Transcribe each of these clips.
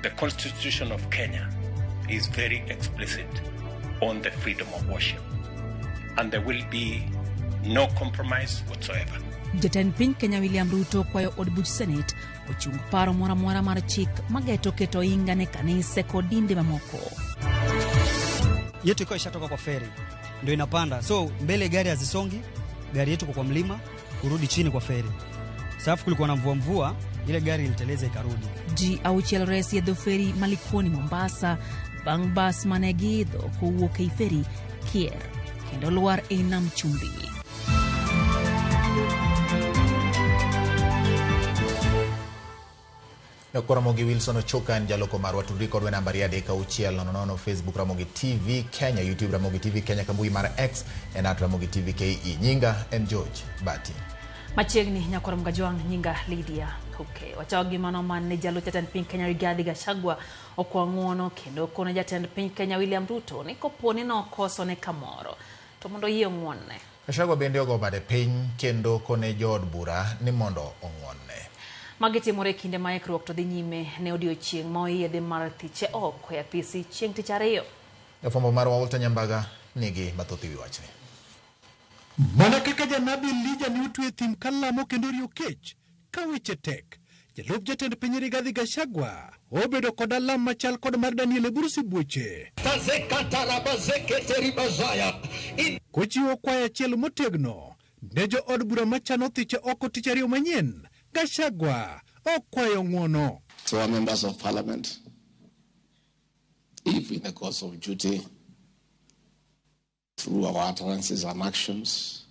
The Constitution of Kenya is very explicit on the freedom of worship, and there will be no compromise whatsoever. Jatend piny Kenya William Ruto kwayo od buch Senate ochung paro mora mar chik mageto keto inga ne kanise kod dinde mamoko. Yetu iko ishatoka kwa feri ndio inapanda, so mbele gari hazisongi, gari yetu kwa mlima kurudi chini kwa feri. Safu kulikuwa na mvua, ile gari iliteleza ikarudi. Ji auchiel res yedho feri Malikoni Mombasa bang bas manegi dho kowuok ei feri kier kendo luar e nam chumbi. Ramogi Wilson Ochokan jaloko marwa tudri kodwe nambari ya deka uchiel nono Facebook Ramogi TV Kenya, YouTube Ramogi TV Kenya, kambui mara X at Ramogi TV KE. Nyinga and George Bati. Machiegni nyakora mgajwang nyinga Lydia. Okay, wachawagi mano man jalo jatend piny Kenya Rigathi Gachagua okwangono kendo kono jatend piny Kenya William Ruto niko poni no koso ne kamoro. To mondo yie ngwonne. Gachagua bende ogo bade piny kendo kone jod bura ni mondo ongwonne. Magitimore kinde maikruok to dhi nyime ne odiochieng' ma oyedhe mar thiche oko e apisi chieng' tich ariyo. Jafwambo marwa Walter Nyambaga nigi mathoth ewi wachni. Mana kaka janabi Elijah ni utwe thim kalamo kendo rio kech ka weche tek. Jalup jatend piny Rigathi Gachagua obedo kod alam machal kod mar Daniel Burusi Buoche. Kochiwo kwaya achiel motegno ne jo od bura machano thiche oko tich ariyo manyien. Gachagua okwayo ng'wono. To our members of parliament, if in the course of duty, through our utterances and actions,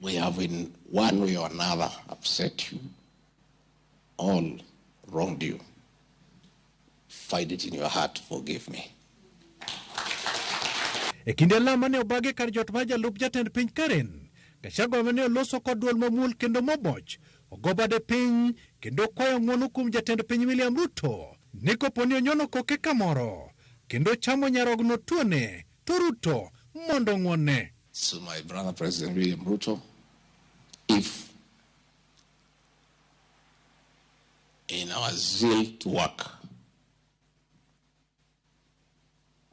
we have in one way or another upset you, all wronged you, find it in your heart to forgive me. Ekinde lama ne obage kar jot ma jalup jatend piny Karen, Gachagua mane oloso kod duol mamuol kendo moboch, ogobade piny kendo kwayo ng'wono kuom jatend piny William Ruto. Niko poni onyono koke kamoro kendo chamo nyarogno tuone to Ruto mondo ng'wonne. So my brother President William Ruto, if in our zeal to work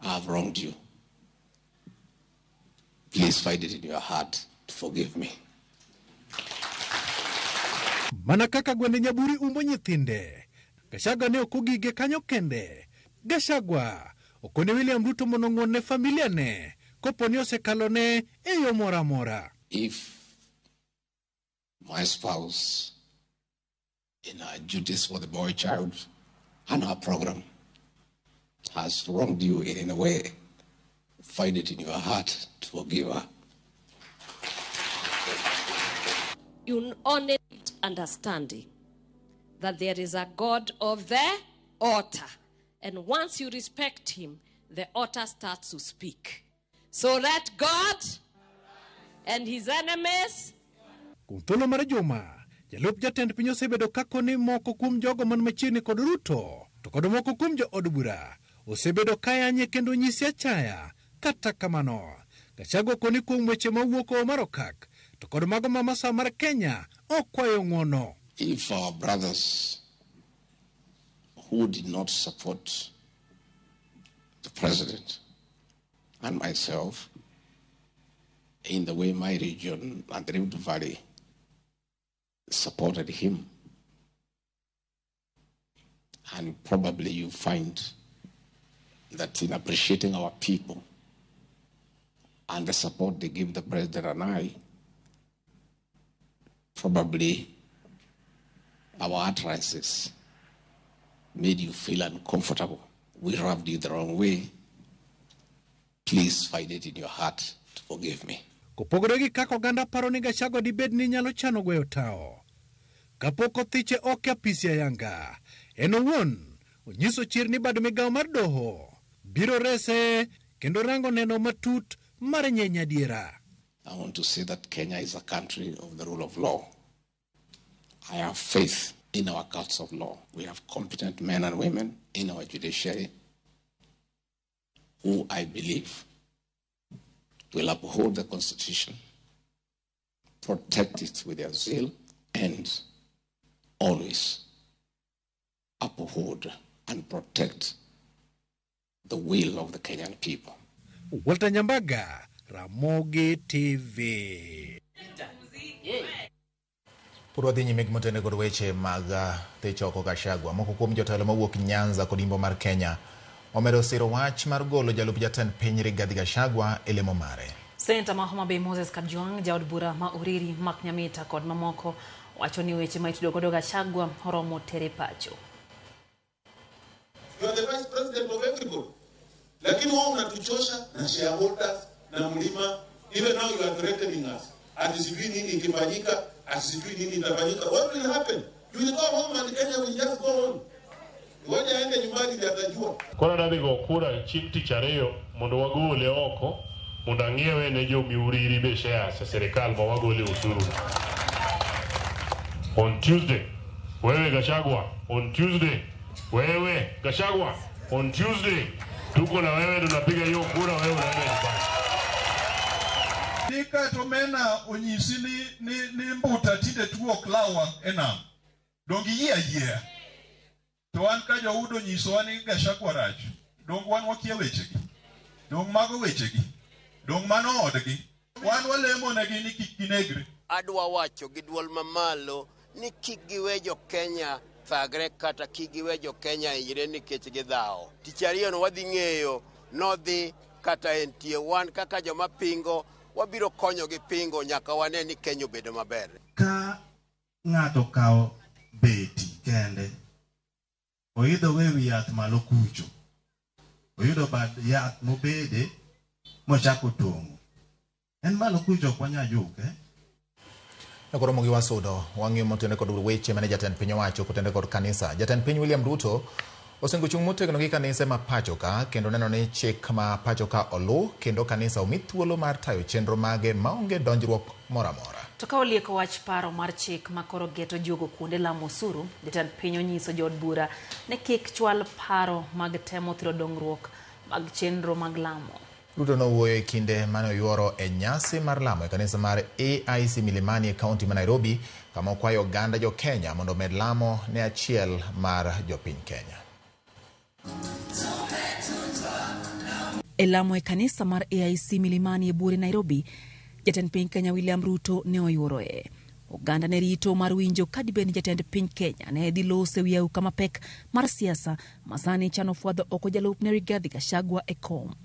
I have wronged you, please find it in your heart to forgive me. Mana kaka gwende Nyaburi umbo nyithinde, Gachagua ne okogige kanyo kende. Gachagua okone William Ruto mondo ng'wonne familia ne koponi osekalone e yo mora mora. If my spouse in our duties for the boy child and our program has wronged you in a way, find it in your heart to forgive her. You only understanding that there is a God of the altar, and once you respect him, the altar starts to speak. So let God and his enemies. Kuntolo mar juma, jalup jatend piny osebedo kakoni moko kuom jogo man machiegni kod Ruto, to kod moko kuom jo od bura osebedo kayanye kendo nyisi achaya. Kata kamano, Gachagua koni kuom weche mawuok mar okak to kod mago mamasa mar Kenya okwayo ng'wono. If our brothers who did not support the president and myself in the way my region and the Rift Valley supported him, and probably you find that in appreciating our people and the support they give the president and I, probably our utterances made you feel uncomfortable. We rubbed you the wrong way. Please find it in your heart to forgive me. Kopogore gi kako ganda paro ni Gachagua dibed ni nyalo chano gweyo tao. Kapok othiche oke apisi ayanga, en owuon onyiso chir ni bad migawo mar doho biro rese kendo rango neno matut mar nyenya diera. I want to say that Kenya is a country of the rule of law. I have faith in our courts of law. We have competent men and women in our judiciary who I believe will uphold the Constitution, protect it with their zeal, and always uphold and protect the will of the Kenyan people. Walter Nyambaga, Ramogi TV. Purwadhi nyime gimotene kod weche mag Techoko Gachagua. Moko kuom jotelo mawuok Nyanza kod Imbo mar Kenya omedo siro wach mar golo jalup jatend piny Rigathi Gachagua e lemo mare. Senator ma Homa Bay Moses Kajwang', jaod bura ma Uriri Mark Nyamita kod mamoko wacho ni weche ma itudo godo Gachagua oromo tere pacho. You are the vice president of everybody. Lakini wao unatuchosha na shareholders na mlima. Even now you are threatening us. Atisijui nini ingefanyika, atisijui nini itafanyika. What will happen? You will go home and Kenya will just go on. Ngoja aende nyumbani ndio atajua. Kona nadi go kura chimti chareyo mondo wagole oko mondo angiewe ne jo miuriri be shares serikal ma wagole ushuru. On Tuesday, wewe Gachagua, on Tuesday, wewe Gachagua, on Tuesday, tuko na wewe tunapiga hiyo kura, wewe unaenda nyumbani. Nika tomena onyisi ni mbuta tinde tuo klawa enam. Dongi yie. To an ka joudo nyiso ani Gachagua rach. Dong wan wakia wechegi. Dong mago wechegi. Dong mano odgi. Wan walemo negi ni kik ginegre. Adwa wacho gi duol mamalo ni kik giwejo Kenya thagre kata kik giwejo Kenya ire nikech gidhao. Tich ariyo no wadhi ng'eyo nodhi kata entie wan kaka joma pingo wabiro konyo gi pingo nyaka wane ni Kenya obedo maber. Ka ng'ato kao beti kende oidho wewi yath malo kucho oyudo bad yath mobede mochako tong'o en malo kucho kwanya juke. Nakoro mogi wasudo wang'io motende kod weche mane jatend piny owacho kotende kod kanisa. Jatend piny William Ruto osengo chung' motegno gi kanise ma pachoka kendo neno ni chik ma pachoka olu kendo kanisa omi thuolo mar tayo chenro mage maonge donjruok moramora. To ka olieko wach paro mar chik ma koro geto jogo kuonde lamo osuru, jatend piny onyiso jood bura ne kik chwal paro mag temo thiro dongruok mag chenro mag lamo. Ruto nowuoyo e kinde mane oyuoro e nyasi mar lamo e kanisa mar AIC Milimani e kaunti ma Nairobi, kama okwayo oganda jo Kenya mondo med lamo ne achiel mar jopiny Kenya. E lamo e kanisa mar AIC Milimani e Bure Nairobi, jatend piny Kenya William Ruto ne oyuoroe. Oganda ne rito mar winjo kadibeni jatend piny Kenya ne dhi lose wi auka mapek mar siasa masani chano fwadho oko jalup ne Rigathi Gachagua e kom.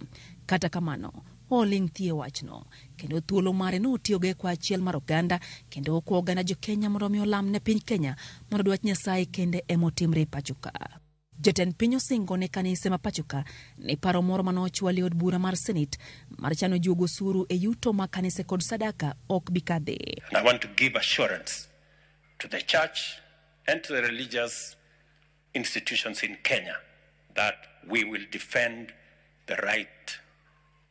Kata kamano, oling thie wachno, kendo thuolo mare no otiyoge kwa achiel mar oganda, kendo kwa oganda jo Kenya mondo mi olam ne piny Kenya mondo dwach Nyasaye kende emotimre pachoka. Jatend piny osingo ne kanise ma pachoka ni paro moro manochwali od bura mar Senate mar chano juogo osuru e yuto ma kanise kod sadaka ok bikadhe. And I want to give assurance to the church and to the religious institutions in Kenya that we will defend the right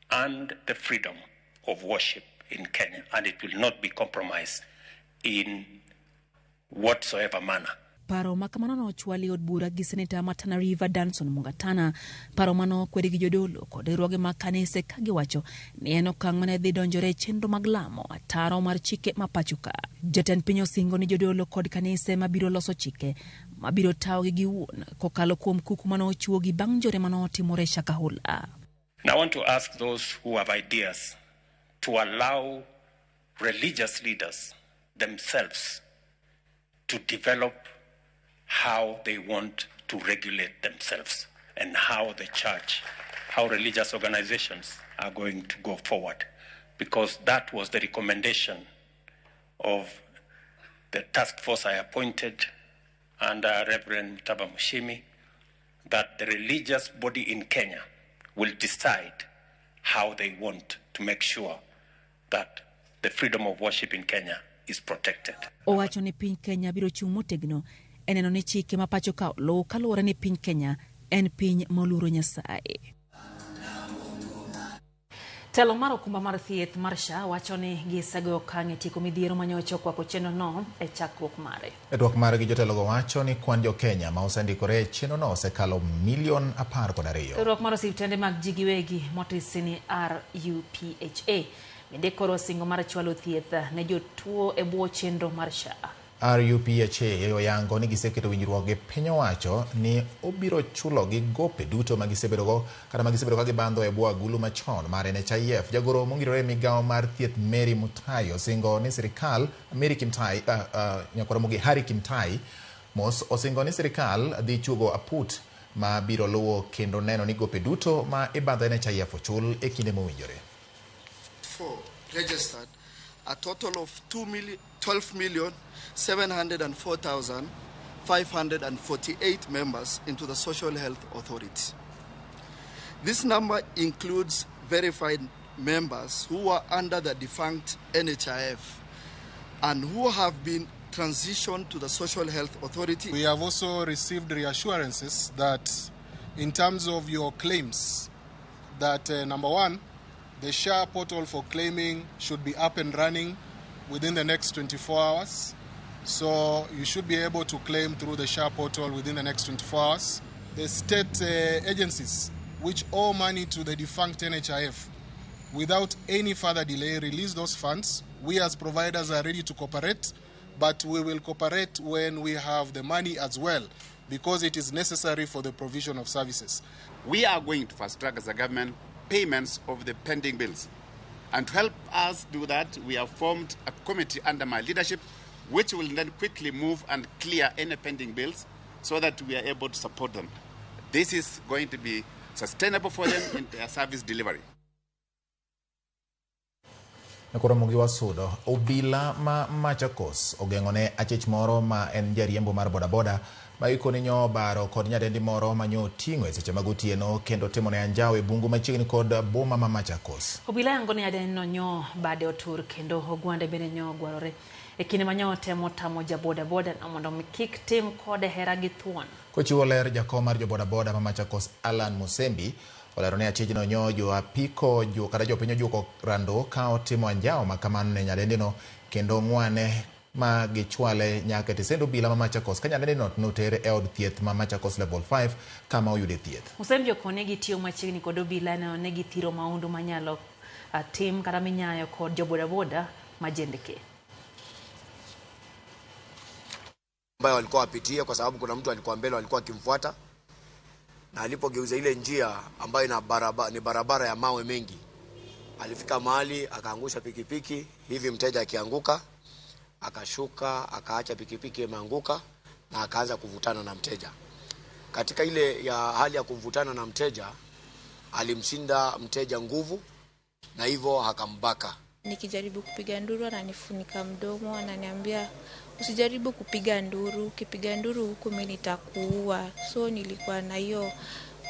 and the freedom of worship in Kenya, and it will not be compromised in whatsoever manner. Paro makamano nochwali od bura gi Senator ma Tana River Danson Mungatana. Paro mano kwedi gi jodolo kod riwruoge mag kanise ka giwacho ni en okang' mane dhi donjore chenro mag lamo ataro mar chike ma pachoka. Jatend piny osingo ni jodolo kod kanise mabiro loso chike mabiro tawogi gi wuon kokalo kuom kuku mano ochuogi bang' jore mano timore Shakahola. And I want to ask those who have ideas to allow religious leaders themselves to develop how they want to regulate themselves and how the church, how religious organizations are going to go forward. Because that was the recommendation of the task force I appointed under Reverend Taba Mushimi, that the religious body in Kenya will decide how they want to make sure that the freedom of worship in Kenya is protected. Owacho ni piny Kenya biro chung' motegno eneno ni chike ma pachoka lo kaluwore ni piny Kenya en piny moluoro Nyasaye. Telo mar okumba mar thieth mar SHA wacho ni gisego okang' e tieko midhiero manyocha okwako chenro no e chakruok mare. E dwok mare gi jotelogo wacho ni kwan jo Kenya ma osendikore e chenro no osekalo milion 12. Riwruok mar osiptende mag ji giwegi motisi ni RUPHA bende koro singo mar chwalo thieth ne jotuo e bwo chenro mar SHA. RUPHA oyango ni giseketo winjruok gi piny owacho ni obiro chulo gi gope duto magisebedogo kata magisebedo ka gibandho e bwo agulu machon mar NHIF. Jagoro mongirore migawo mar thieth Mary Mutai osingo ni sirikal Harry Kimtai mos osingo ni sirikal dhi chugo aput ma biro luwo kendo neno ni gope duto ma ibandho NHIF ochul e kinde mowinjore. Registered a total of 12,704,548 members into the Social Health Authority. This number includes verified members who are under the defunct NHIF and who have been transitioned to the Social Health Authority. We have also received reassurances that in terms of your claims, that number one, the SHA portal for claiming should be up and running within the next 24 hours. So you should be able to claim through the SHA portal within the next 24 hours. The state agencies which owe money to the defunct NHIF, without any further delay, release those funds. We as providers are ready to cooperate, but we will cooperate when we have the money as well, because it is necessary for the provision of services. We are going to fast track as a government payments of the pending bills. And to help us do that, we have formed a committee under my leadership, which will then quickly move and clear any pending bills so that we are able to support them. This is going to be sustainable for them in their service delivery. Nakoro mugiwa sudo obila ma Machakos ogengone achich moro ma en jariembo mar bodaboda ma ikoni nyo baro kod nyadendi moro manyo ting'o e seche mag otieno kendo timone anjawo e bungu machiegni kod boma ma Machakos. Obila yango ni nyadendi no nyo bade otur kendo ogwande bende nyo gwarore e kinde manyo temo tamo ja bodaboda na mondo kik tim kode hera gi thuon. Kochiwo ler jakom mar jo bodaboda ma Machakos Alan Musembi olero ne achijno nyo jo apiko jo kata jo pinyo juko rando ka otimo anjawo makamano ne nyadendino kendo ng'wane ma gichwale nyaka tisendo bila ma Machakos ka nyadendino notere e od thieth ma Machakos level 5 kama oyude thieth. Musembi okone gitiyo machiegni kod obila ne githiro maundu manyalo tim kata minyayo kod jo bodaboda majendeke. Ambayo walikuwa wapitia kwa sababu kuna mtu alikuwa mbele alikuwa akimfuata, na alipogeuza ile njia ambayo ni barabara ya mawe mengi, alifika mahali akaangusha pikipiki hivi, mteja akianguka akashuka akaacha pikipiki imeanguka na akaanza kuvutana na mteja. Katika ile ya hali ya kuvutana na mteja, alimshinda mteja nguvu na hivyo akambaka. Nikijaribu kupiga nduru ananifunika mdomo, ananiambia usijaribu kupiga nduru, ukipiga nduru huku mimi nitakuua. So nilikuwa na hiyo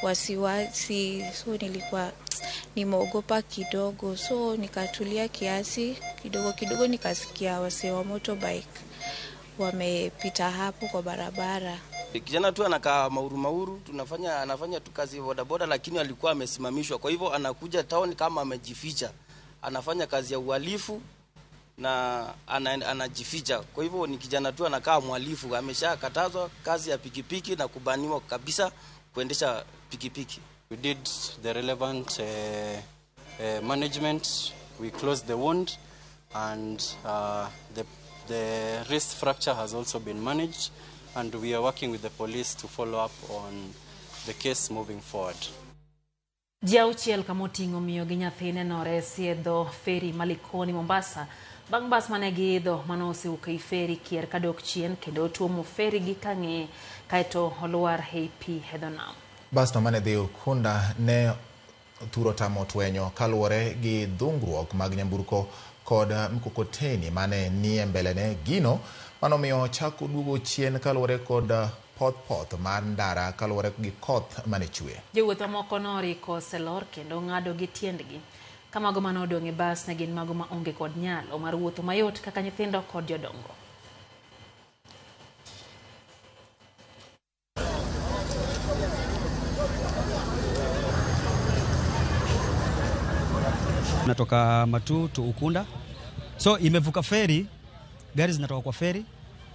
wasiwasi, so nilikuwa nimeogopa kidogo, so nikatulia kiasi kidogo nikasikia wase wa motorbike wamepita hapo kwa barabara. Kijana tu anakaa mauru anafanya tu kazi bodaboda, lakini alikuwa amesimamishwa, kwa hivyo anakuja town kama amejificha, anafanya kazi ya uhalifu na anajificha. Kwa hivyo ni kijana tu anakaa mhalifu, ameshakatazwa kazi ya pikipiki na kubaniwa kabisa kuendesha pikipiki. We did the relevant management. We closed the wound and the wrist fracture has also been managed, and we are working with the police to follow up on the case moving forward. Jauchiel kamotingo miyo gi nyathine noresi e dho feri Malikoni Mombasa bang' bas mane giidho manose ukai feri kier kadok chien kendo tuomo feri gi kang'e kaeto oluar hei pi hedho nam. Bas no mane dhi Ukunda ne thuro tamo twenyo kaluwore gi dhungruok mag nyamburko kod mkokoteni mane nie mbelene. Gino manomiyo chako duogo chien kaluwore kod poth mar ndara kaluwore gi koth mane chwe. Jowuoth moko noriko selor kendo ng'ado gi tiendgi. Kamago mane odong' e bas ne gin mago ma onge kod nyalo mar wuotho mayot kaka nyithindo kod jodongo. Natoka Matu to Ukunda. So imevuka feri, gari zinatoka kwa feri,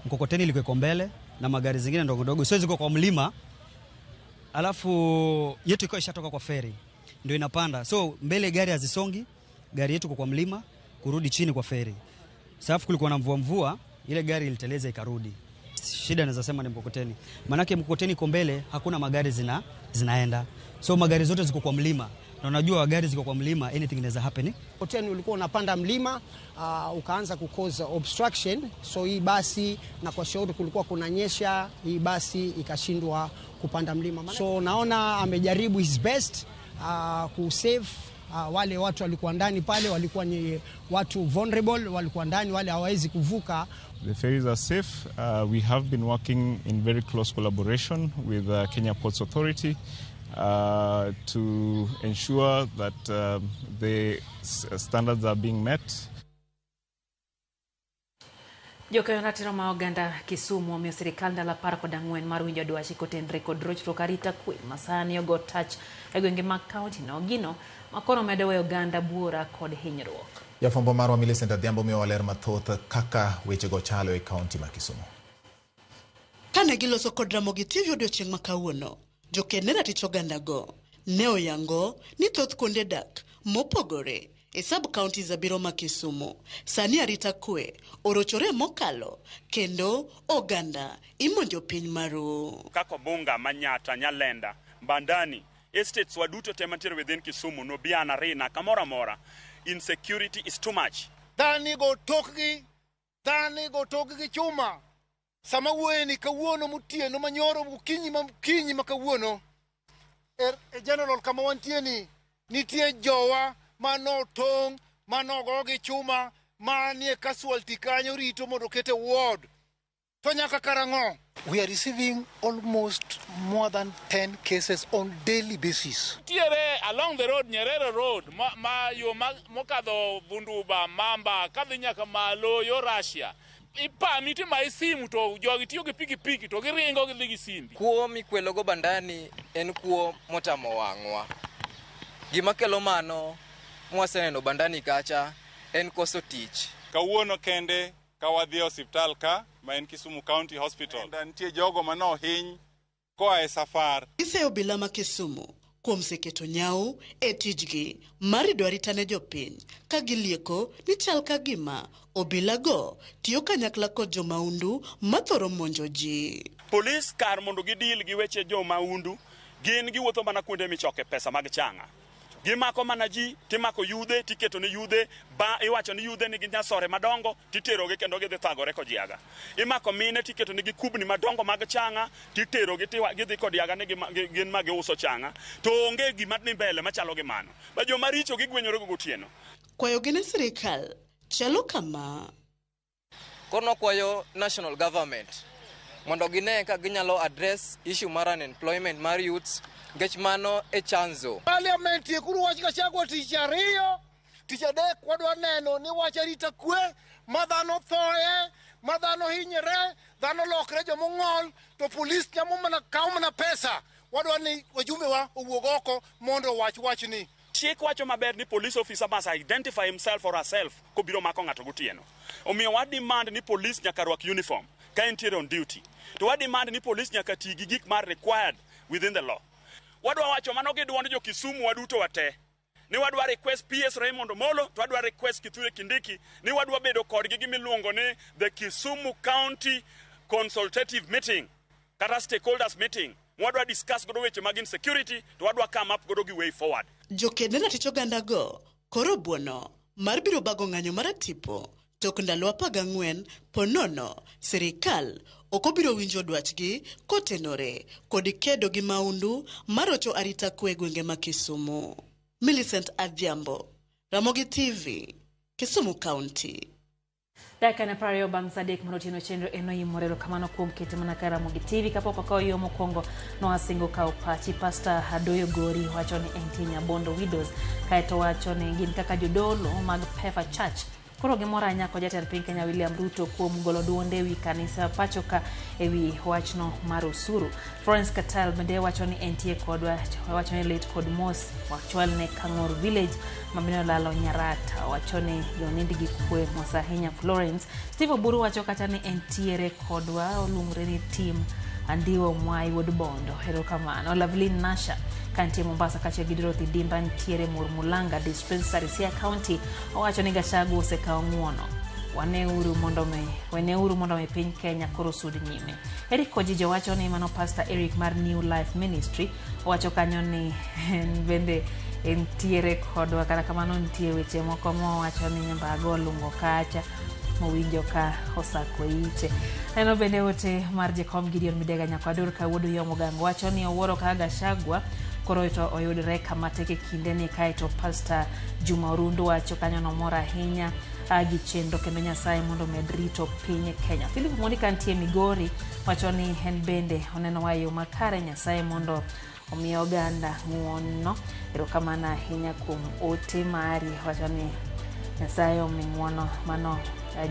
mkokoteni liko mbele na magari zingine ndogo ndogo. So ziko kwa mlima. Alafu yetu iko ishatoka kwa feri. Ndio inapanda. So mbele gari hazisongi, gari yetu kwa mlima kurudi chini kwa feri. Safu kulikuwa na mvua, ile gari iliteleza ikarudi. Shida naweza sema ni mkokoteni. Manake mkokoteni iko mbele, hakuna magari zinaenda. So magari zote ziko kwa mlima. Na unajua gari ziko kwa mlima, anything inaweza happen. Mkokoteni ulikuwa unapanda mlima, ukaanza kucause obstruction. So hii basi, na kwa shauri kulikuwa kunanyesha, hii basi ikashindwa kupanda mlima. So naona amejaribu his best kusave wale watu walikuwa ndani pale, walikuwa ni watu vulnerable, walikuwa ndani, wale hawawezi kuvuka. The ferries are safe. We have been working in very close collaboration with Kenya Ports Authority to ensure that the standards are being met. Joka ratiro ma oganda Kisumu omiyo sirikal ndalo 14 mar winjo dwachi kotenre kod rochruok arita kwe masani ogo touch e gwenge mag kaunti no gino makono medo we oganda buora kod hinyruok. Jafwambo marwa Millicent Adhiambo miyo waler mathoth kaka wechego chalo e kaunti ma Kisumu. Kane giloso kod Ramogi TV odiochieng' ma kawuono, jokene ratich oganda go ne oyango ni thoth kuonde dak mopogore e sub counties abiro ma Kisumu sani arita kwe orochore mokalo kendo oganda imonjo piny maru. Kako Bunga, Manyata, Nyalenda, Mbandani, estates waduto temantiere within Kisumu, Nobiana, Rina, Kamora Mora, insecurity is too much. Dhani go tokgi chuma. Sama weni kawuono mutieno manyoro ukinyi makawuono. General kama wantieni nitie jowa mano tong mano gogi chuma manie casualty kanyo rito mondo kete ward. To nyaka karango. We are receiving almost more than 10 cases on daily basis. Tiere along the road, Nyerere Road, mokadho Bunduba, Mamba, kadhi nyaka malo yo Russia. Ipa miti maisimu to jogi tiyo gi piki to giringo gi ligi simbi. Kuo mikwelogo bandani en kuo motamo wang'wa. Gima kelo mano mwaseneno bandani kacha en koso tich. Kawuono kende kawadhi hospital ka ma en Kisumu County Hospital. Nitie jogo mano hiny koa e safar. Ise obila ma Kisumu kuom seketo nyau e tijgi marido arita ne jopiny ka gilieko ni chal ka gima obila go tiyo kanyakla kod jomaundu mathoro monjo ji. Police kar mondo gidil gi weche jomaundu gin giwuotho mana kuonde michoke pesa mag changa. Gimako mana ji, timako yudhe, tiketo ni yudhe, ba iwacho ni yudhe nigi nyasore madongo, titeroge kendo gidhi thagore kod yaga. Imako mine tiketo nigi kubni madongo mag changa, titeroge gidhi kod yaga ni gin ma giuso changa. To onge gima ni mbele machalo gi mano. Ba joma richo gigwenyore gotieno. Kwayo gine sirikal chalo kama. Kono kwayo national government mondo gine ka ginyalo address issue mar unemployment mar youths. Ngech mano e chanzo. Parliament kuru wach Gachagua tich ariyo, tich adek wadwa neno ni wach arita kwe, madhano thoye, madhano hinyre, dhano lokre jomong'ol, to polis nyamo mana kaw mana pesa. Wadwa ni wajumbe wa owuog oko mondo wach ni. Chik wacho maber ni police officer must identify himself or herself kobiro mako ng'ato gotieno. Omiyo wa demand ni police nyaka rwak uniform ka entiere on duty. To wa demand ni police nyaka ti gi gik mar required within the law. Wadwa wacho mano giduond jo Kisumu waduto wate. Ni wadwa request PS Raymond Omolo, to wadwa request Kithure Kindiki, ni wadwa bedo kodgi gimiluongo ni the Kisumu County Consultative Meeting, kata stakeholders meeting. Wadwa discuss godo weche mag insecurity, to wadwa come up godo gi way forward. Jokene ratich oganda go koro buono mar biro bago ng'anyo maratipo tok ndalo 14 ponono sirikal okobiro winjo dwachgi kotenore kod kedo gi maundu marocho arita kwe gwenge ma Kisumu. Millicent Adhiambo, Ramogi TV, Kisumu County. Dakika na prario bang sadek manotino chenro eno yimorero kamano kuom kete mana kara Ramogi TV kapoko kao yo mokongo no asingo kao pachi. Pastor Hadoyo Gori wacho ni entie Nyabondo Widows kaeto wacho ni gin kaka jodolo mag Pefa Church koro gimora nyako jatend piny Kenya William Ruto kuom golo duonde wi kanisa pachoka ewi wachno mar osuru. Florence Katal bende wacho ni entie kodwa wacho ni late kod mos wachwal ne Kangor Village mabino lalo Nyarata wacho ni jonindgi kwe mosahinya Florence. Steve Oburu wacho kata ni entiere kodwa olungre ni team Andiwo Mwai Wood Bondo. Hero kamano. Loveline Nasha kantie Mombasa kache Gidrothi Dimba ntiere Murmulanga dispensary Siaya County wacho ni Gachagua osekao ng'uono weneuru mondo me piny Kenya koro sud nyime. Eric Ojije wacho ni mano Pastor Eric mar New Life Ministry wacho kanyo ni bende entiere kodwa kata kamano nitie weche moko wacho ni nyambago lungo kacha mowinjo ka osako ite. Neno bende ote mar Jakom Gideon Midega Nyakwadur ka wuodo yomo gango wacho ni owuoro ka Gachagua koro ito oyudre kama teke kinde ni kaito Pastor Juma Orundu wacho kanyo no mora ahinya agi chendo kendo Nyasaye mondo medrito piny Kenya. Philip Monica ntie Migori wacho ni en bende oneno wayo makare Nyasaye mondo omiyo oganda ng'uono. Erokamano ahinya kuom ote mari wacho ni Nyasaye oming'uono mano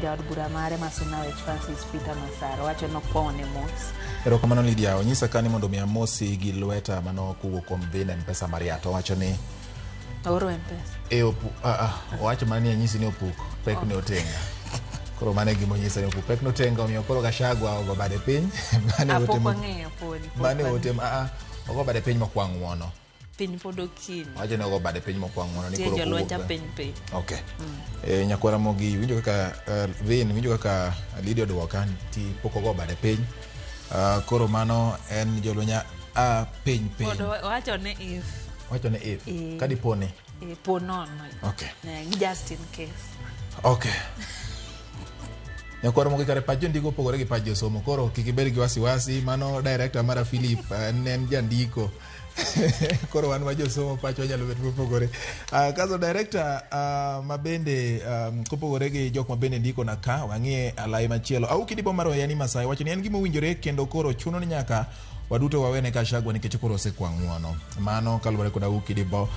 jaod bura mare Masunawech Francis Peter Masaro wacho no pone mos. Erokamano Lydia onyisa kani mondo mi amosi gi lweta mano kuwuok kuom Vina Mpesa Mariato wacho ni oro Mpesa wacho mani anyisi ni opuk pek ne otenga. Koro mane gimo nyisa ni opuk pek ne otenga omiyo koro Gachagua ogo bade piny mane otem ogo bade piny mokwang ng'uono piny podokini wacho ni ogo bade piny mokwang ng'uono ni koro jolweta piny okay nyakwara mogi winjo kaka Vin winjo kaka Lydia dwoka ti pok ogo bade piny koro mano en jolwenya piny wacho ni if kadi pone ponono okay just in case okay nyakwara mogi kare pacho ndiko pogore gi pacho somo koro kikibed gi wasiwasi mano director mara Philip nen jandiko koro wan wajo somo pacho nyalo bet mopogore kaso director mabende kopogore gi jok mabende ndiko na ka wang'ie alai machielo au Kidibo maro yani Masai wacho ni en gima owinjore kendo koro chuno ni nyaka waduto wawene Gachagua nikech koro osekwang ng'uono mano kaluwore koda Kidibo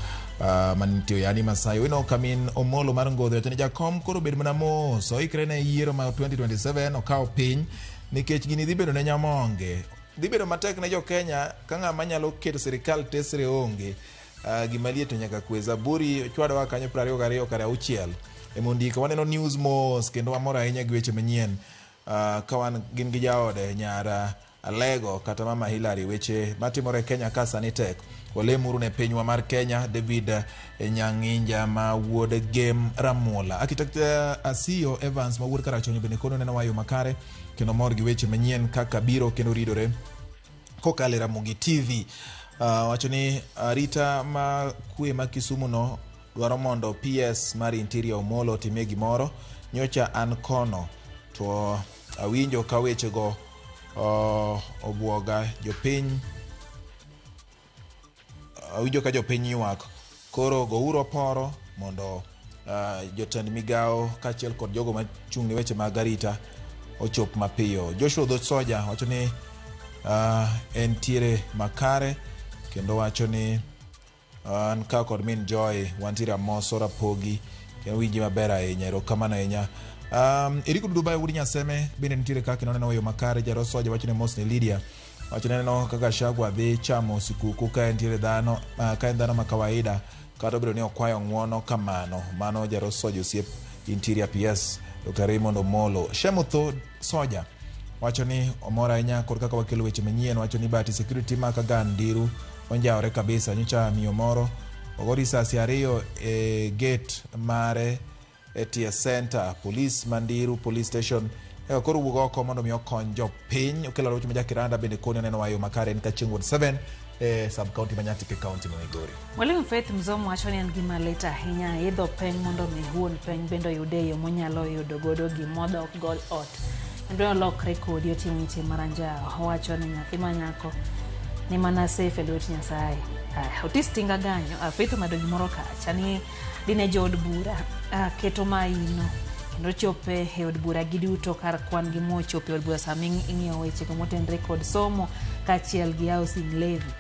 manitio yani Masai wino kamin omolo mar ngodho wacho ni Jakom koro bed mana mos oikre ne yiero ma 2027 okawo piny nikech gini dhi bedo ne nyamonge dhi bedo matek ne jo Kenya ka ng'ama nyalo keto sirikal tesre onge gima liet to nyaka kwe Zaburi chwadowa kanyo 22 kare 6 emondiko waneno news mos kendo wamor ahinya gi weche manyien ka wan gin gi jaode nyara Alego kata mama Hillary weche matimore Kenya ka sani tek olemuru ne pinywa mar Kenya David Nyang'inja ma wuod Game Ramola architect Asio Evans ma wuod Karachonyo bende kono neno wayo makare kendo mor gi weche manyien kaka biro kendo ridore kokale Ramogi TV wacho ni Rita ma kwe ma Kisumu no dwaro mondo PS mar Interior Omolo time gimoro nyocha an kono to awinjo ka weche go obwoga jopiny awinjo ka jopiny ywak koro go uro poro mondo jotend migao kachiel kod jogo machung' ni weche mag arita ochop mapiyo. Joshua Dhoth Soja wacho ni en tiere makare kendo wacho ni an ka kod min Joy wantiere amoso rapogi kendo winji maber ahinya erokamano ahinya. Eriko Dubai wudi Nyaseme bende nitiere kaka noneno wayo makare Jaro Soja wacho ni mos ni Lydia wacho neno kaka Gachagua dhi chamo sikuku ka entiere dhano ka en dhano ma kawaida kata obedo ni okwayo ng'uono kamano mano Jaro Soja osiep Interior PS Dr. Raymond Omolo. Shemutho Soja wacho ni omor ahinya kod kaka wakelo weche manyien wacho ni Bati security ma Kagandiru onjaore kabisa nyocha miyo moro ogori risasi ariyo gate mare etie center police Mandiru police station koro wuok oko mondo mi okony jopiny okelo weche majakiranda bende koni neno wayo makare en ka chieng' wuod 7 sub county Manyatike county no Migori. Mwalimu Faith Mzomo wacho ni en gima lit ahinya idho peny mondo mi huon peny bendo yude yo monyalo yudo godo gimodho ok gol ot kendo olokre kodi otimo weche maranja wacho ni nyathi manyako ni mana safe lwet Nyasaye. Otistinga ganyo Faith mado gimoro kacha ni dine jood bura keto maino kendo chope e od bura giduto kar kwan gi mochope od bura sami ing'iyo weche motenre kod somo kachiel gi housing levy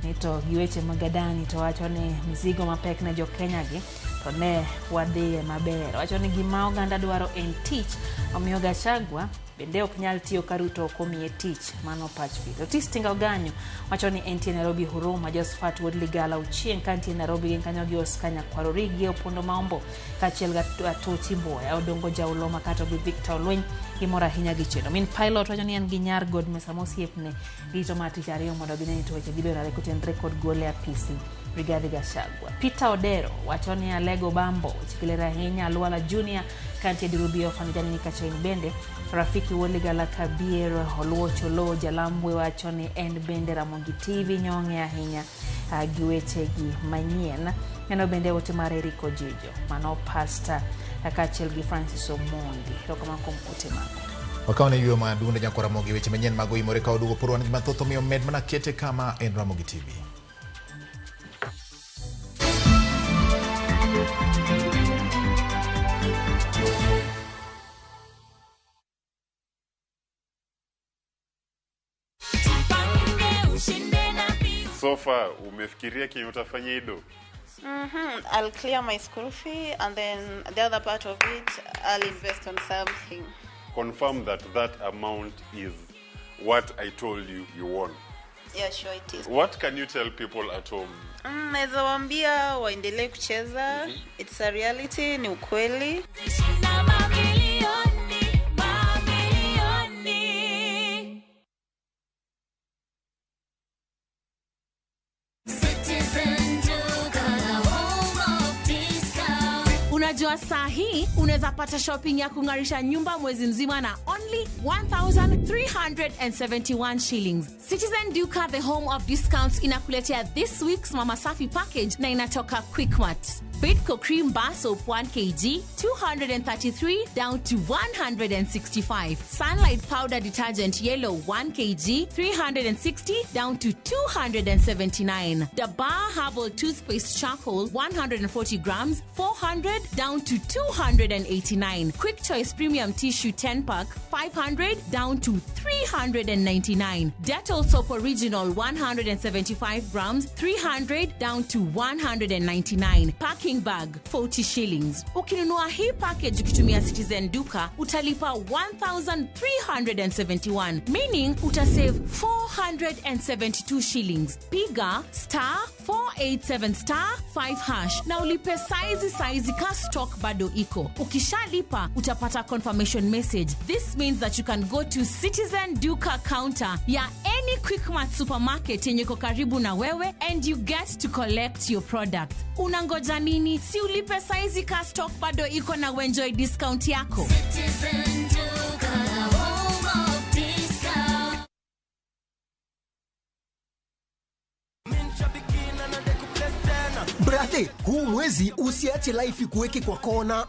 nito gi weche magadani to wacho ni mzigo mapek ne jo Kenya gi to ne wadhiye maber wacho ni gima oganda dwaro en tich omiyo Gachagua bende ok nyal tiyo karuto okomiye tich mano pach pito tistinga oganyo wacho ni entie Nairobi Huruma Josephat Wood Ligala uchien kantie Nairobi gen kanyo gi Oskanya Kwarorigi opondo maombo kachiel Gatoti Mboya odongo Jauloma kato gi Victor Olweny gimora hinya gi chendo min pilot wacho ni en gi nyar God Mesamo siepne rito matich ariyo mondo gine to weche biro rare koten record gole apisi Rigathi Gachagua. Peter Odero wachoni ya Lego Bambo chikilera hinya Luala Junior kanti ya Dirubio fanijani ni Kachain Bende rafiki Woliga la Kabier Holuo Cholo Jalambwe wachoni en Bende Ramongi TV nyonge ya hinya giwechegi manyien neno Bende wote Mareriko Jijo mano pasta Kachelgi Francis Omondi rokamako mkote mako Wakaone yuo madunde nyanko Ramogi weche manyien mago imoreka odugo purwa nigi mathoto miyo med mana kete kama en Ramogi TV. So far, umefikiria kinyo utafanya ido? I'll clear my school fee and then the other part of it, I'll invest on something. Confirm that amount is what I told you you won. Yeah, sure it is. What can you tell people at home? Naweza waambia waendelee kucheza. It's a reality, ni ukweli. Unajua saa hii unaweza pata shopping ya kungarisha nyumba mwezi mzima na only 1,371 shillings. Citizen Duka, the home of discounts, inakuletea this week's Mama Safi package na inatoka Quickmart. Bidco cream bar soap 1 kg, 233 down to 165. Sunlight powder detergent yellow 1 kg, 360 down to 279. The Bar Herbal toothpaste charcoal 140 grams, 400 down to 289. Quick Choice premium tissue 10 pack, 500 down to 399. Dettol soap original 175 grams, 300 down to 199. Packing bag 40 shillings. Ukinunua hii package ukitumia Citizen Duka utalipa 1,371, meaning utasave 472 shillings. Piga *487*5# na ulipe saizi ka stock bado iko. Ukishalipa utapata confirmation message. This means that you can go to Citizen Duka counter ya any Quickmart supermarket yenye iko karibu na wewe and you get to collect your product. Unangoja nini? Si ulipe saizi ka stock bado iko na enjoy discount yako. Citizen Duka, home of discount. Brate, huu mwezi usiache life ikuweke kwa kona.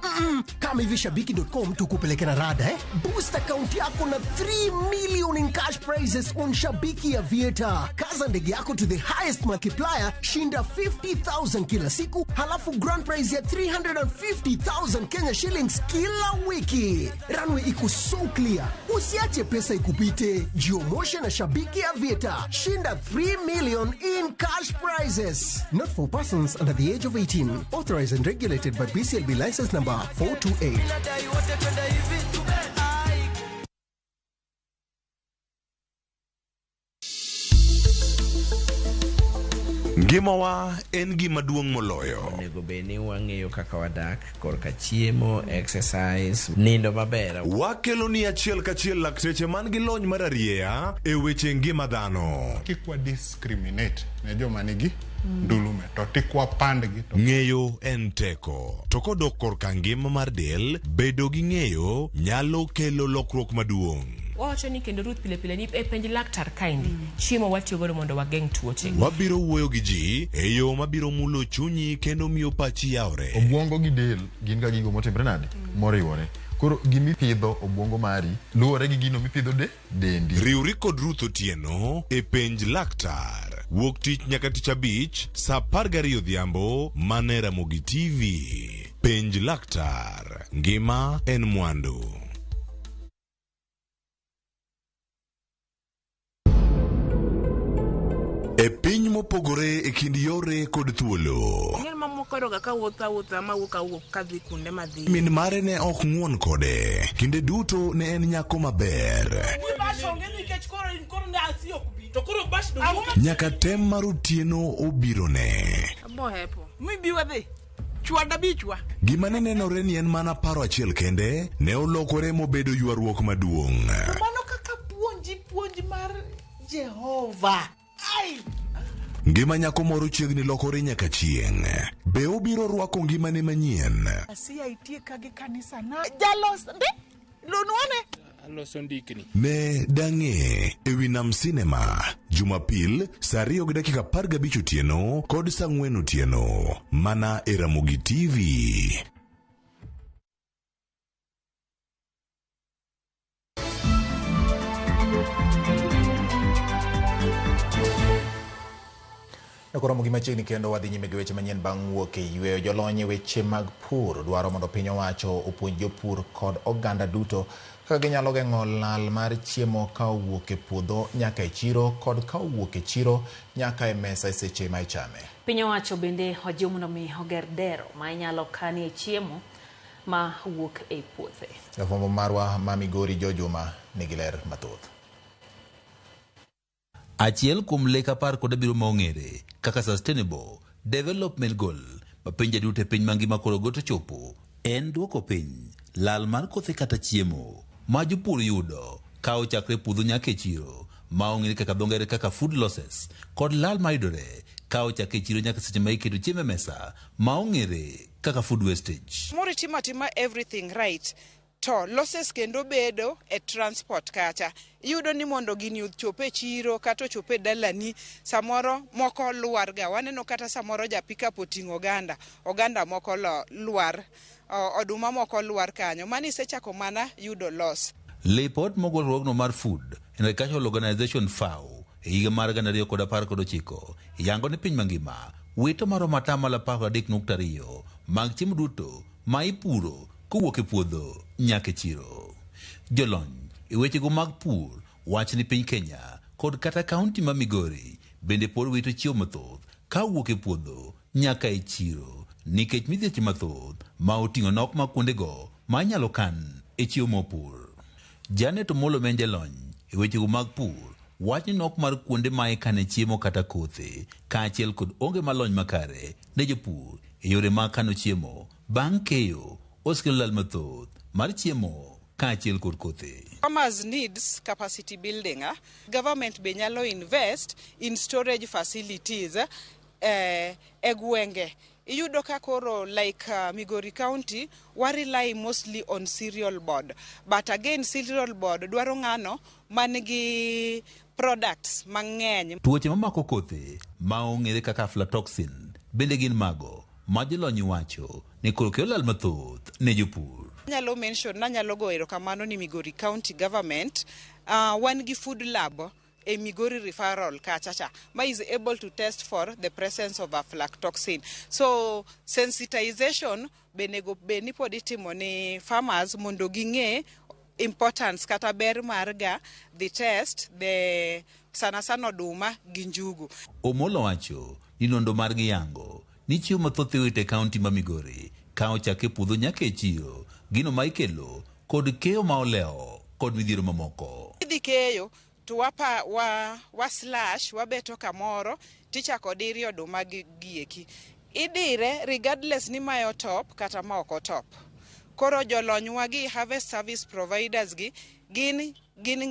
Kama hivi Shabiki.com tukupeleke na rada Boost account yako na 3 million in cash prizes on Shabiki Aviator. Kaza ndege yako to the highest multiplier, shinda 50,000 kila siku, halafu grand prize ya 350,000 Kenya shillings kila wiki. Runway iko so clear. Usiache pesa ikupite. Jiomoshe na Shabiki Aviator. Shinda 3 million in cash prizes. Not for persons under the age of 18. Authorized and regulated by BCLB license number 428. Gimawa en gima duong' moloyo. Nego beni wang'eyo kaka wadak, korka chiemo, exercise, nindo maber. Wakelo ni achiel kachiel lakteche man gi lony mararieya e weche ngima dhano. Kikwa discriminate ne joma nigi ndulume to tikwa pandgi to ng'eyo en teko. To kodok korka ngima mar del, bedo gi ng'eyo nyalo kelo lokruok maduong'. Wacho ni kendo Ruth pile ni penj laktar kaindi chiemo watiyo godo mondo wageng tuoche. Wabiro wuoyo gi ji e yo mabiro mulo chunyi kendo miyo pachi yawre. Obwongo gi del gin ga gigo motimre nade moriwore. Koro gimi pidho obwongo mari luwore gi gino mipidho dendi. Riwri kod Ruth Otieno e penj laktar. Wuok tich nyaka tich abich saa 12 odhiambo mane Ramogi TV. Penj laktar. Ngima en mwandu. E piny mopogore e kind yore kod thuolo. Ng'el mamoko ga ka wuotha mawuok kadhi kunde madhi. Min mare ne ok ng'won kode. Kinde duto ne en nyako maber. Nyaka tem mar otieno obirone. Gima ne nenore ni en mana paro achiel kende ne olokore mobedo ywaruok maduong'. Mano kaka puonji mar Jehova. Ngima nyako moro chiegni lokore nyaka chieng'. Be obiro rwako ngimane manyien? Asiaitie kage kanisa na jalos ndi lunuane aloso ndikni Ne dang'e ewi Nam Sinema Jumapil saa 2:15 otieno kod saa 4 otieno mana e Ramogi TV. Nakoromo gima chiegni kendo wadhi nyime gi weche manyien bang' wuok e yweyo. Jolony e weche mag pur dwaro mondo piny owacho opuonj jopur kod oganda duto kaka ginyalo geng'o lal mar chiemo ka owuok e puodho nyaka e chiro kod ka owuok e chiro nyaka e mesa e seche ma ichame. Piny owacho bende ojiw mondo mi oger dero ma inyalo kanie chiemo ma wuok e puothe. Jafwambo marwa ma Migori Jojuma nigi ler mathoth. Achiel kuom lek apar kod abiro maong'ere kaka Sustainable Development Goal ma pinje duto e piny mangima koro goto chopo en duoko piny lal mar kothe kata chiemo ma jopur yudo ka ochakre puodho nyaka e chiro ma ong'ere kaka dhongere kaka food losses kod lal mayudore ka ochakre e chiro nyaka seche ma iketo chiemo e mesa ma ong'ere kaka food wastage. Mori tima everything right to losses kendo bedo e transport kacha. Iyudo ni mondo gini chope e chiro kata chope e dalani samoro moko luar ga. Waneno kata samoro ja pickup oting'o oganda moko luar, oduma moko luar kanyo. Mani sechako mana yudo loss. Lipot mogol ruogno mar Food and Agricultural Organization FAO e higa mar 2019 yango ni piny mangima wito maromo 13.2 mag chiemo duto ma ipuro kowuok e puodho nyaka e chiro. Jolony e wechego mag pur wach ni piny Kenya kod kata kaunti ma Migori bende pod wito chiemo mathoth ka wuok e puodho nyaka e chiro nikech midhieche mathoth ma oting'o nok ma kuondego ma nyalo kan e chiemo mopur. Janet Omolo men jalony e wechego mag pur wach ni nok mar kuonde ma ikane chiemo kata kothe kaachiel kod onge malony makare ne jopur e yore mag kano chiemo bang' keyo oskelo lal mathoth mar chiemo kaachiel kod kothe. Farmers needs capacity building. Government be nyalo invest in storage facilities e gwenge. Iyudo ka koro like Migori County we rely mostly on cereal board, but again cereal board dwaro ng'ano manigi products mang'eny. Tuoche mamako kothe ma ong'ere kaka aflatoxin bende gin mago ma jolony wacho ni koro kelo lal mathoth ne jopur. Nyalo mention na nyalo go erokamano ni Migori County government wan gi food lab a Migori referral kachacha ma is able to test for the presence of aflatoxin. So sensitization benego beni pod itimo ni farmers mondo ging'e importance kata ber marga the test the sana oduma gi njugu. Omolo wacho ni nondo margi yango ni chiemo mathoth e kaunti ma Migori ka ochake puodho nyaka e chiro gino ma ikelo kod keyo ma oleo kod midhiero mamoko. Idhi keyo to wa slash wabeto kamoro tichako diri oduma gieki. Idire regardless ni mayo top kata ma oko top. Koro jolony wagi harvest service providers gin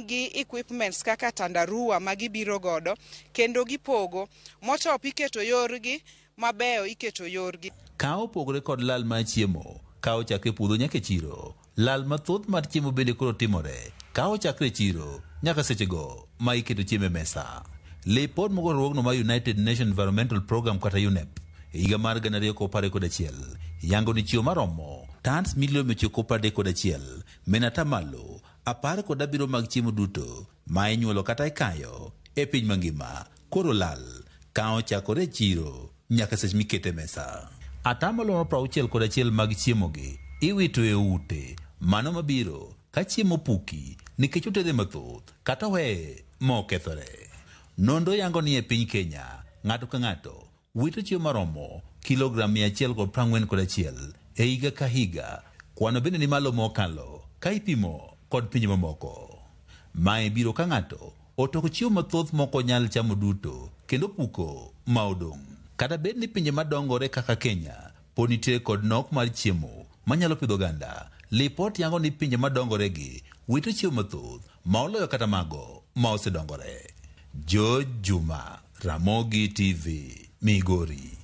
gi equipments kaka tandarua magibiro godo kendo gipogo motop iketo yorgi mabeyo iketo yorgi. Ka opogore kod lal mar chiemo ka ochakre puodho nyaka e chiro lal mathoth mar chiemo bende koro timore ka ochakre chiro nyaka sechego ma iketo chiemo e mesa. Lipod mogol ruogno mar United Nations Environmental Program kata UNEP e higa mar 2011 yango ni chiemo maromo tons milion 131 menata malo 17 mag chiemo duto ma inyuolo kata ikayo e piny mangima koro lal ka ochakore e chiro nyaka seche mikete mesa. Atamalo 61 mag chiemogi iwito e ute mano mabiro ka chiemo puki nikech otede mathoth kata weye mokethore. Nondo yango ni e piny Kenya ng'ato ka ng'ato wito chiemo maromo kilogram 141 e higa ka higa. Kwano bende ni malo mokalo ka ipimo kod pinje mamoko. Mae biro ka ng'ato otoko chiemo mathoth moko nyal chamo duto kendo puko ma odong'. Kata bed ni pinje madongore kaka Kenya pod nitie kod nok mar chiemo manyalo pidho ganda, lipot yango ni pinje madongore gi wito chiemo mathoth ma oloyo kata mago ma osedongore. Jojuma Ramogi TV, Migori.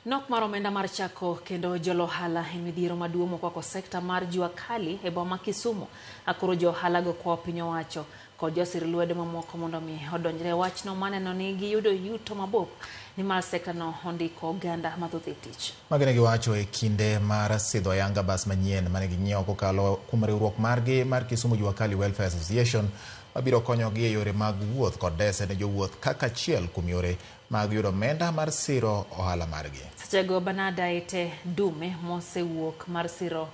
Nok mar omenda mar chako kendo jolohala e midhiero maduong' kwa sekta mar jua kali e boma Kisumu. Akoro johala go kwa piny owacho kod josir lwedo mamoko mondo mi odonjre wachno maneno ni giyudo yuto mabup ni mar sekta no ondiko oganda mathoth e tich. Magene giwacho e kinde mar sidho yanga bas manyien mane ginyiewo kokalo kuom riwruok margi mar Kisumu Jua Kali Welfare Association mabiro konyogi e yore mag wuoth kod dese ne jowuoth kaka achiel kuom yore mag yudo omenda mar siro ohala margi. Sechego Banada ete dume mosewuok mar siro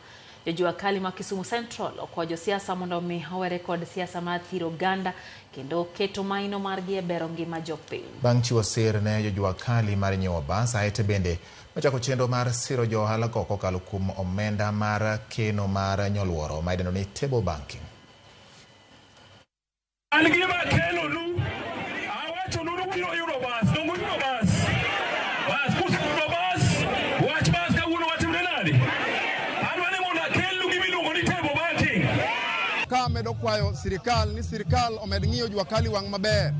Jua Kali ma Kisumu Central okwa josiasa mondo mi owere kod siasa mar thiro oganda kendo keto maino margi e bero ngima jopiny. Bang' chiwo sir ne Jua Kali mar nyiewo bas, aete bende nochako chenro mar siro johala go kokalo kuom omenda mar keno mar nyoluoro ma idendo ni table banking. Ka medo kwayo sirikal ni sirikal omed ng'iyo Jua Kali wang' maber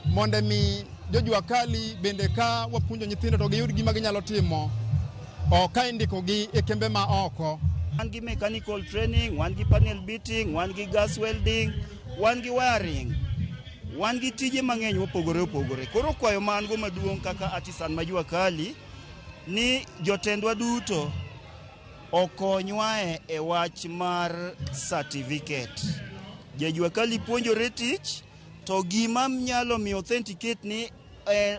mondo mi Jua Kali bende ka wapunjo nyithindo to giyud gima ginyalo timo ka indikogi e kembe ma oko. Wan gi mechanical training, wan gi panel beating, wan gi gas welding, wan gi wiring, wan gi tije mang'eny mopogore opogore. Koro kwayo man go maduong' kaka artisan ma Jua Kali ni jotendwa duto okonywa e wach mar certificate. Jua Kali puonjore tich to gima nyalo mi authenticate ni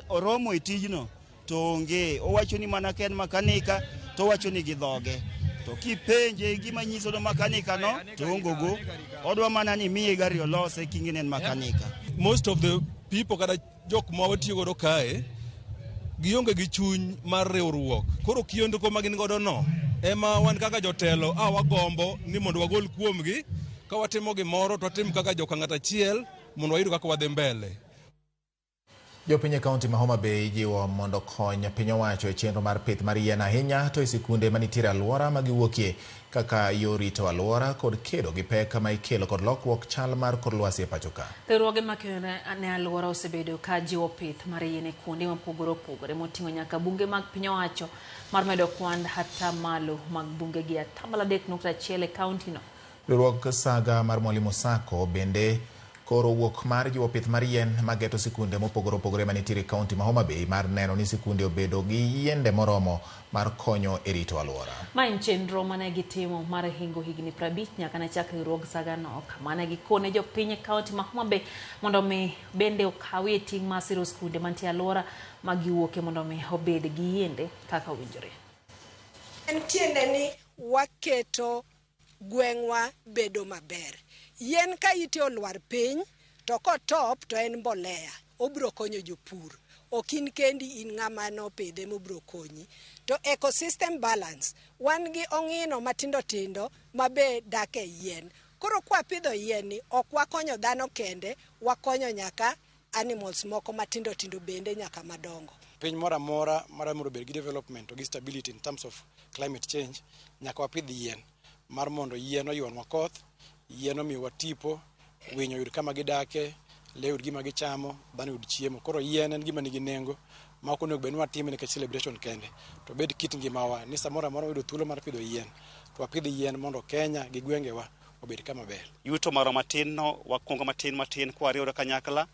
oromo e tijno to onge. Owacho ni mana ken makanika to wacho ni gidhoge. To kipenje gima nyiso do makanika no to ongogo. Odwa mana ni miye gari olose kingine makanika. Most of the people kada jok ma watiyo godo kae gionge gi chuny mar riwruok. Koro kiondiko magin godo no ema wan kaka jotelo wagombo ni mondo wagol kuomgi ka watimo gimoro to watim kaka joka ng'ata achiel mondo wayud kaka wadhi mbele. Jopiny kaunti ma Homa Bay jiwo mondo kony piny owacho e chenro mar pith mar yien ahinya to e sikunde manitiere alwora ma giwuokie kaka yor rito alwora kod kedo gi pek ma ikelo kod lokruok chal mar kor lwasi e pacho ka. Riwruoge makelo ne alwora osebedo ka jiwo pith mar yien e kuonde mopogore opogore moting'o nyaka bunge mag piny owacho mar medo kwan hata malo mag bunge gi 3.1 e kaunti no. Riwruok Saga mar Mwalimu Sacco bende koro wuok mar jiwo pith mar yien mageto sikunde mopogore opogore manitiere kaunti ma Homa Bay mar neno ni sikunde obedo gi yiende moromo mar konyo e rito alwora. Ma en chenro mane gitimo mar hingo higni 50 nyaka ne chak riwruok Saga no kamane gikone jopiny e kaunti ma Homa Bay mondo mi bende okawie ting' mar siro sikunde mantie alwora ma giwuoke mondo mi obed gi yiende kaka winjore. En tiende ni waketo gweng'wa bedo maber. Yien ka ite olwar piny to kotop to en mbolea, obro konyo jopur. Okin kendi in ng'ama no pidhe mobro konyi. To ecosystem balance, wan gi ong'ino matindo tindo mabe dak e yien. Koro kwa pidho yien ni ok wakonyo dhano kende, wakonyo nyaka animals moko matindo tindo bende nyaka madongo. Piny mora mora mondo bed gi development to gi stability in terms of climate change, nyaka wapidh yien mar mondo yien oywanwa koth, yien omiwa tipo, winyo yud kama gidake, le yud gima gichamo, dhano yud chiemo. Koro yien en gima nigi nengo ma ok onego bed ni watime nikech celebration kende, to bed kit ngimawa ni samoro amora wayudo thuolo mar pidho yien to wapidh yien mondo Kenya gi gwengewa obed kama ber. Yuto maro matin no wakungo matin kwa riwore kanyakla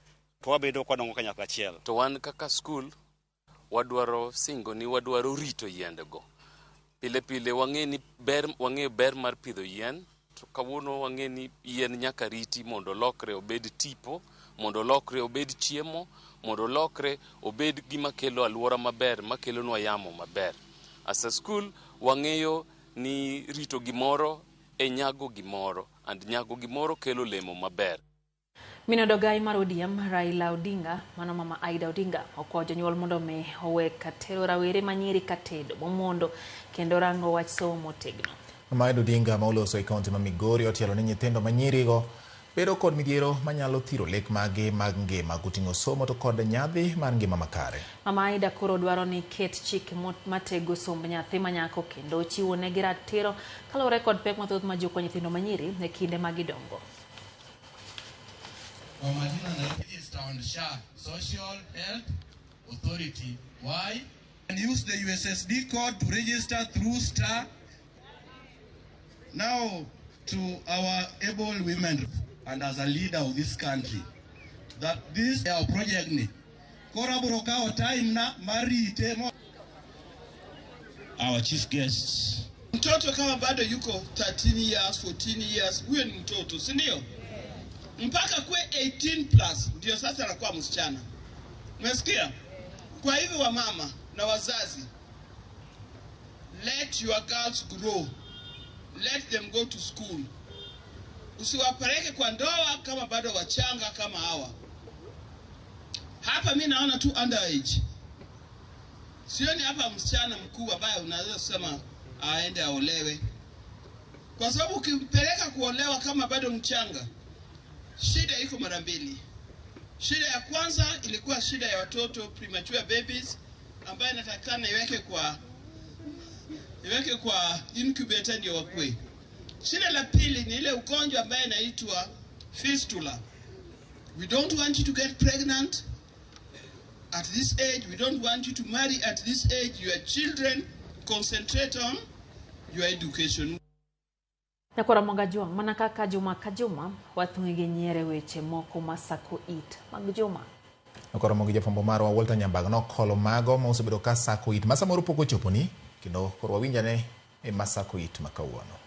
to wabedo kwadongo kanyakla achiel. To wan kaka school wadwaro singo ni wadwaro rito yiendego. Pile pile wang'e ber mar pidho yien. To kawuono wang'e ni yien nyaka riti mondo lokre obed tipo, mondo lokre obed chiemo, mondo lokre obed gima kelo alwora maber, makelo nwa yamo maber. As a school wang'eyo ni rito gimoro e nyago gimoro, and nyago gimoro kelo lemo maber. Minodogai mar ODM Raila Odinga, mano mama Aida Odinga, okwayo jonyuol mondo mi owek tero rawere manyiri katedo momondo kendo rango wach somo motegno. Mama Aida Odinga ma oloso e kaunti ma Migori otielo ni nyithindo manyirigo bedo kod midhiero manyalo thiro lek mage mag ngima koting'o somo to kod nyadhi mar ngima makare. Mama Aida koro dwaro ni ket chike matego somb nyathi manyako kendo chiwo ne gi ratiro kaluwore kod pek mathoth ma joko nyithindo manyiri e kinde ma gidongo. kwa majina na register on SHA, Social Health Authority. Why? And use the USSD code to register through STAR. Now to our able women and as a leader of this country, that this our project ni koraburo kao time na marite mo. Our chief guests. Mtoto kama bado yuko 13 years, 14 years, huyo ni mtoto, si ndio? Mpaka kwe 18 plus ndio sasa anakuwa msichana. Umesikia? Kwa hivyo wa mama na wazazi, let your girls grow. Let them go to school. Usiwapeleke kwa ndoa kama bado wachanga kama hawa. Hapa mimi naona tu underage. Sioni hapa msichana mkuu ambaye unaweza kusema aende aolewe. Kwa sababu ukimpeleka kuolewa kama bado mchanga, shida iko mara mbili. Shida ya kwanza ilikuwa shida ya watoto, premature babies, ambaye inatakana iweke kwa incubator ndio wakue. Shida la pili ni ile ugonjwa ambaye inaitwa fistula. We don't want you to get pregnant at this age. We don't want you to marry at this age. Your children, concentrate on your education. Nakora Mwangajwang, manakaka Juma Kajuma, wathungige nyere weche moko masako it. Magjuma. Nakora Mwangija fombo maro wa Walter Nyambaga no kolo mago mausubido ka sako it. Masa morupo ko choponi, kino korwa winjane masako it makawano.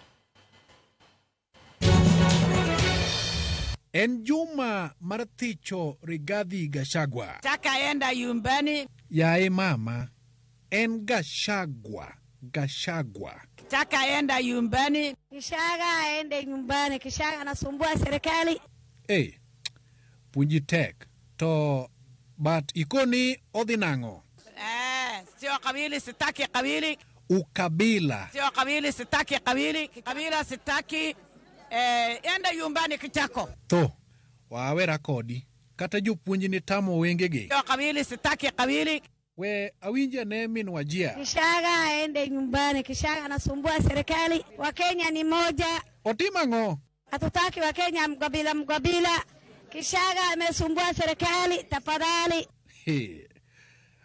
En Juma Marticho Rigathi Gachagua. Taka enda yumbani. Yae mama, en Gachagua. Taka enda yumbani. Kishaga aende nyumbani, Kishaga anasumbua serikali. Punji tek. To, but ikoni odinango. Sio kabili, sitaki kabili. Ukabila. Sio kabili, sitaki kabili. Kabila sitaki. Enda yumbani kichako. To, wawera kodi. Kata jupunji ni tamo wengege. Sio kabili, sitaki kabili. We awinja ne min wajia. Kishaga aende nyumbani, Kishaga anasumbua serikali. Wakenya ni moja. Otimango. Hatutaki Wakenya mgabila. Kishaga amesumbua serikali, tafadhali.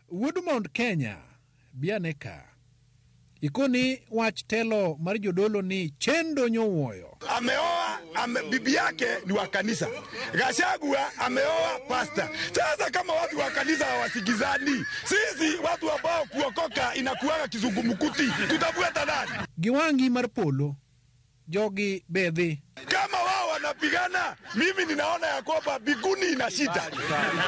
Woodmount Kenya, Bianeka. Ikoni wach telo mar jodolo ni chendo nyowuoyo. Ameoa, bibi yake ni wa kanisa. Gachagua ameoa pasta. Sasa kama watu wa kanisa hawasikizani, sisi watu ambao kuokoka inakuanga kizungumkuti, tutafuata nani? Giwangi Marpolo, jogi bedhi. Kama wao wanapigana, mimi ninaona ya kwamba biguni ina shida.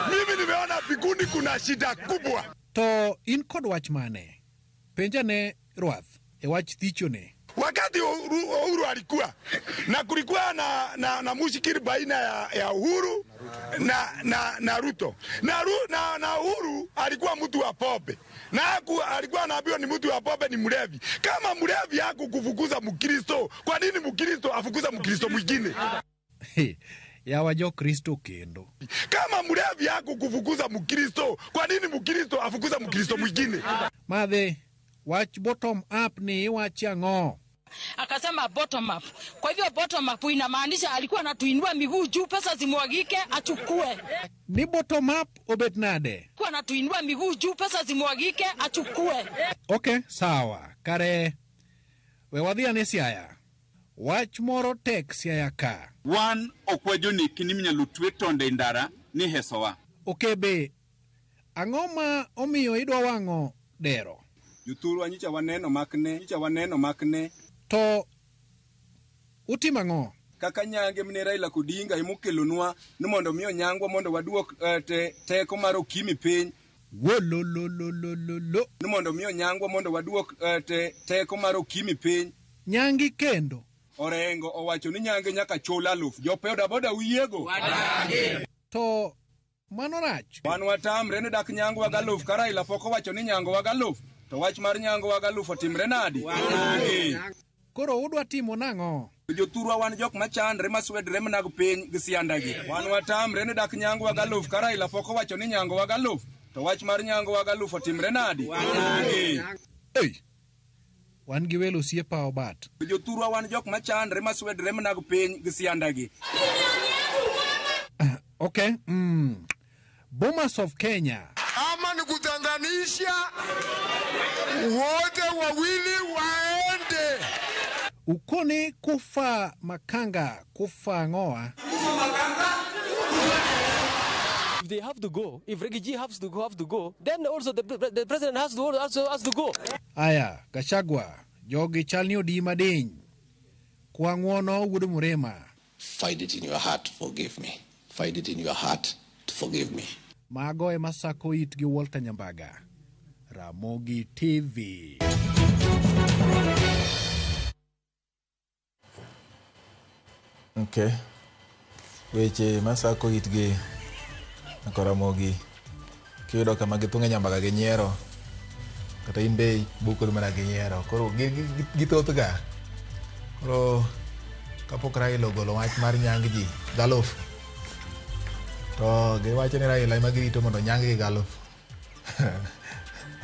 Mimi nimeona biguni kuna shida kubwa. To in kod wach mane? Penjane Ruath, wach thichone. Wakati Uhuru alikuwa na kulikuwa na mushikiri baina ya Uhuru na Ruto. Na Uhuru alikuwa mtu wa pombe. Na alikuwa anaambiwa ni mtu wa pombe ni mlevi. Kama mlevi hakukufukuza Mkristo, kwa nini Mkristo afukuza Mkristo mwingine? Ya wajo Kristo kendo. Kama mlevi hakukufukuza Mkristo, kwa nini Mkristo afukuza Mkristo mwingine? Madhe, watch bottom up ni watch yango. Akasema bottom up. Kwa hivyo bottom up inamaanisha alikuwa anatuinua miguu juu, pesa zimwagike achukue. Ni bottom up obetnade. Alikuwa anatuinua miguu juu, pesa zimwagike achukue. Okay, sawa. Kare wewadhi anesiaya. Wach moro tek siaya ka. Wan okwejo ni kiniminya lutwe tonde indara ni hesowa. Okebe. Angoma omiyo idwa wango dero. Juturu anyicha waneno makne. To utimango. Kaka nyange mne Raila Odinga imukelonwa ni mondo miyo nyangwa mondo waduok teko mar okimi piny. Wolololololo. Ni mondo miyo nyangwa mondo waduok teko mar okimi piny. Nyangi kendo. Orengo owacho ni nyange nyaka chul 1000. Jopeoda boda wiego. Wadage. To mano rach. Wan watamre ni dak nyangwa 1000 ka Raila pok owacho ni nyangwa 1000. To wach mar nyangwa 1000 otimre nadi? Wadage. Koro udwa timo nang'o? Jothurwa wan jok machandre maswedre mnag piny gi siandagi. Wan watamre ni dak nyangwa 1000 ka Raila pok owacho ni nyangwa 1000. To wach mar nyangwa 1000 otimre nadi? Wadage. Wan gi welo siepa obat. Jothurwa wan jok machandre maswedre mnag piny gi siandagi. Okay. Bomas of Kenya. Ama ni kutenganisha wote wawili waende. Ukoni kufa makanga kufa ngoa. If they have to go, if refugee have to go, then also the president has to go. Aya, Gachagua, jogi chalni odi madiny. Kwangwono wudu murema. Find it in your heart to forgive me. Find it in your heart to forgive me. Mago e masako itgi Walter Nyambaga. Ramogi TV. Okay. Weche masako itgi Ramogi. Kiyudo kama githunge Nyambaga gi nyiero. Kata in be bukori mana gi nyiero. Koro githoth ga. Koro kapok Raila ogolo wach mar nyang ji galof. To giwacho ni Raila ema girito mondo nyang gi galof.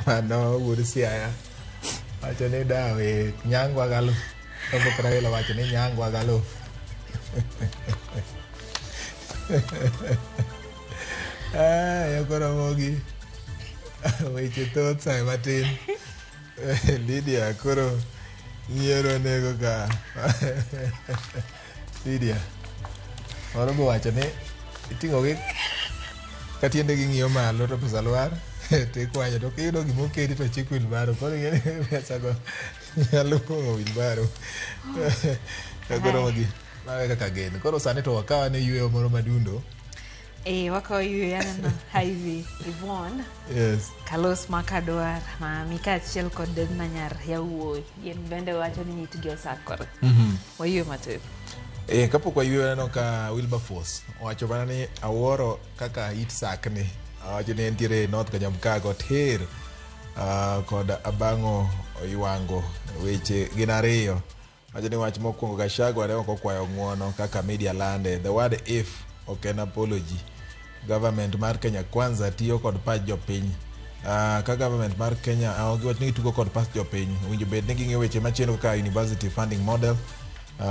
Mano wuod Siaya. Wacho ni dawe nyangwa galof. Kapok Raila wacho ni nyangwa galof. Koro Mogi. Weche thoth sai matin. Lydia koro nyiero nego ka. Lydia. Moro bo wacho ni iting'o gi katiende gi ng'iyo malo to pesa lwar. Tikwanyo to kiyudo gimoketi to chik wilbaro. Koro ing'eni pesa go nyalo pong'o wilbaro. Koro Mogi. Mawe kaka gen. Koro sani to wakawa ne yueyo moro madundo. Wako yuyana hivi Yvonne. Yes. Carlos Makadwar ma mika achiel kod Manyar yawuoyi. Yen bende wacho ni nyitgi osakore. Wayueyo mathoth. Kapok wayueyo neno ka Wilberforce wacho mana ni awuoro kaka it sakni. Wacho ni entiere North Kanyamkago tir kod Abang'o Oywango. Weche gin ariyo. Wacho ni wach mokwongo Gachagua ne ok okwayo ng'uono kaka media lande. The word if ok en apology. Government mar Kenya Kwanza tiyo kod pach jopiny. Ka government mar Kenya giwacho ni tugo kod pach jopiny. Winjo bed ni ging'e weche machielo kaka university funding model,